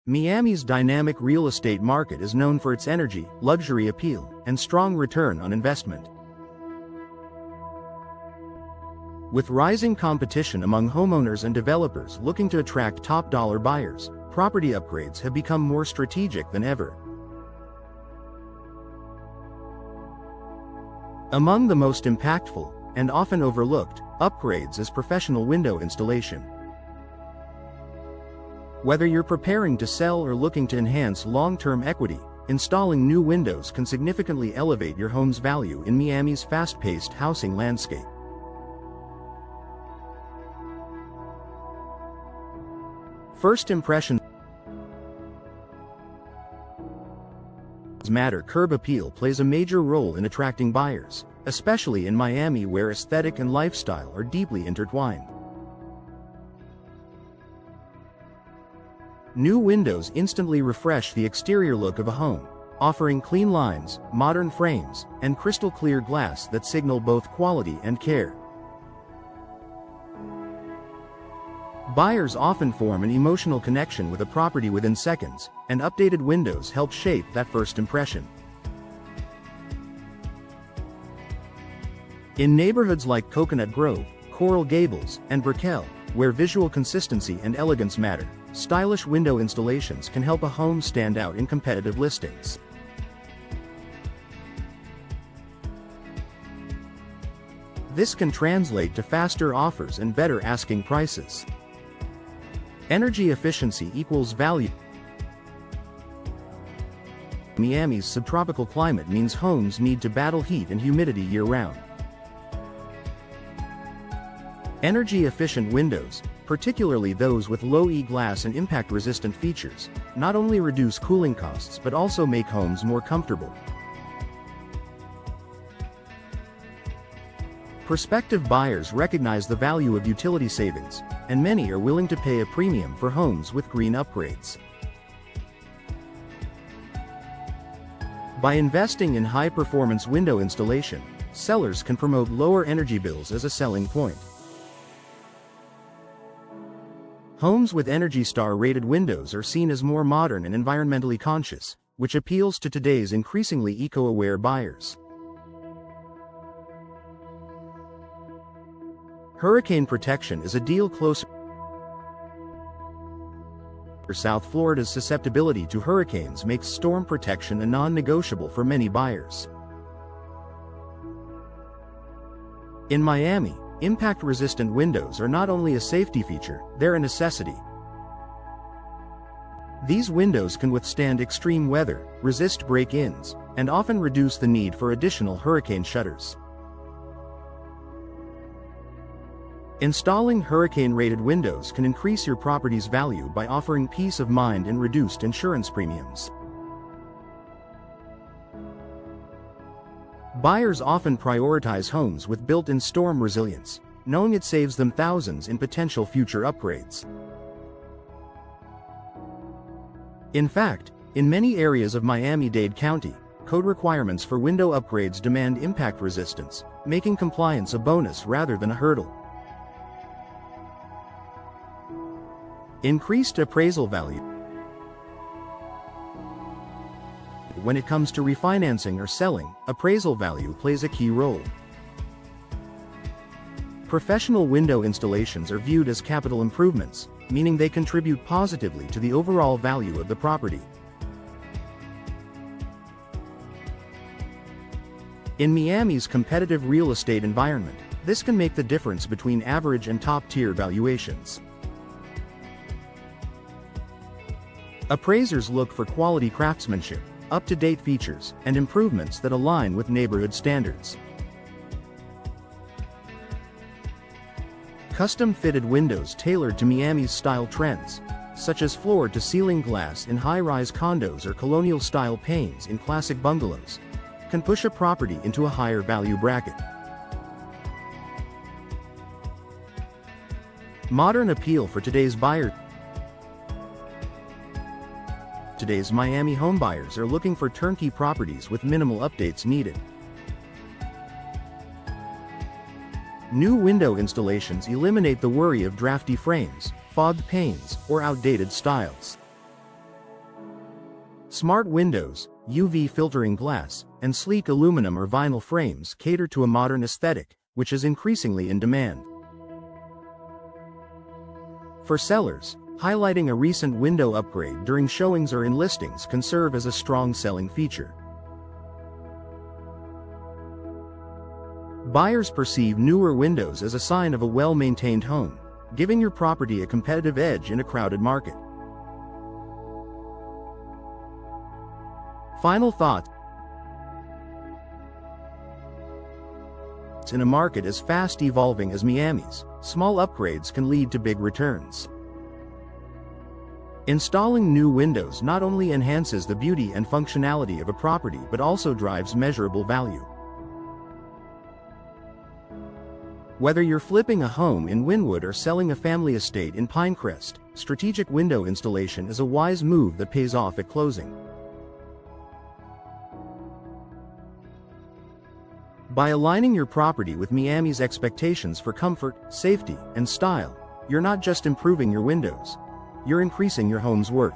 Miami's dynamic real estate market is known for its energy, luxury appeal, and strong return on investment. With rising competition among homeowners and developers looking to attract top-dollar buyers, property upgrades have become more strategic than ever. Among the most impactful, and often overlooked, upgrades is professional window installation. Whether you're preparing to sell or looking to enhance long-term equity, installing new windows can significantly elevate your home's value in Miami's fast-paced housing landscape. First impressions matter. Curb appeal plays a major role in attracting buyers, especially in Miami where aesthetic and lifestyle are deeply intertwined. New windows instantly refresh the exterior look of a home, offering clean lines, modern frames, and crystal-clear glass that signal both quality and care. Buyers often form an emotional connection with a property within seconds, and updated windows help shape that first impression. In neighborhoods like Coconut Grove, Coral Gables, and Brickell, where visual consistency and elegance matter, stylish window installations can help a home stand out in competitive listings. This can translate to faster offers and better asking prices. Energy efficiency equals value. Miami's subtropical climate means homes need to battle heat and humidity year-round. Energy-efficient windows, particularly those with low E-glass and impact-resistant features, not only reduce cooling costs but also make homes more comfortable. Prospective buyers recognize the value of utility savings, and many are willing to pay a premium for homes with green upgrades. By investing in high-performance window installation, sellers can promote lower energy bills as a selling point. Homes with ENERGY STAR-rated windows are seen as more modern and environmentally conscious, which appeals to today's increasingly eco-aware buyers. Hurricane protection is a deal closer. South Florida's susceptibility to hurricanes makes storm protection a non-negotiable for many buyers. In Miami, impact-resistant windows are not only a safety feature, they're a necessity. These windows can withstand extreme weather, resist break-ins, and often reduce the need for additional hurricane shutters. Installing hurricane-rated windows can increase your property's value by offering peace of mind and reduced insurance premiums. Buyers often prioritize homes with built-in storm resilience, knowing it saves them thousands in potential future upgrades. In fact, in many areas of Miami-Dade County, code requirements for window upgrades demand impact resistance, making compliance a bonus rather than a hurdle. Increased appraisal value. When it comes to refinancing or selling, appraisal value plays a key role. Professional window installations are viewed as capital improvements, meaning they contribute positively to the overall value of the property. In Miami's competitive real estate environment, this can make the difference between average and top-tier valuations. Appraisers look for quality craftsmanship, up-to-date features, and improvements that align with neighborhood standards. Custom-fitted windows tailored to Miami's style trends, such as floor-to-ceiling glass in high-rise condos or colonial-style panes in classic bungalows, can push a property into a higher value bracket. Modern appeal for today's buyers. Today's Miami homebuyers are looking for turnkey properties with minimal updates needed. New window installations eliminate the worry of drafty frames, fogged panes, or outdated styles. Smart windows, UV filtering glass, and sleek aluminum or vinyl frames cater to a modern aesthetic, which is increasingly in demand. For sellers, highlighting a recent window upgrade during showings or in listings can serve as a strong selling feature. Buyers perceive newer windows as a sign of a well-maintained home, giving your property a competitive edge in a crowded market. Final thoughts. In a market as fast evolving as Miami's, small upgrades can lead to big returns. Installing new windows not only enhances the beauty and functionality of a property but also drives measurable value. Whether you're flipping a home in Wynwood or selling a family estate in Pinecrest, strategic window installation is a wise move that pays off at closing. By aligning your property with Miami's expectations for comfort, safety, and style, you're not just improving your windows, you're increasing your home's worth.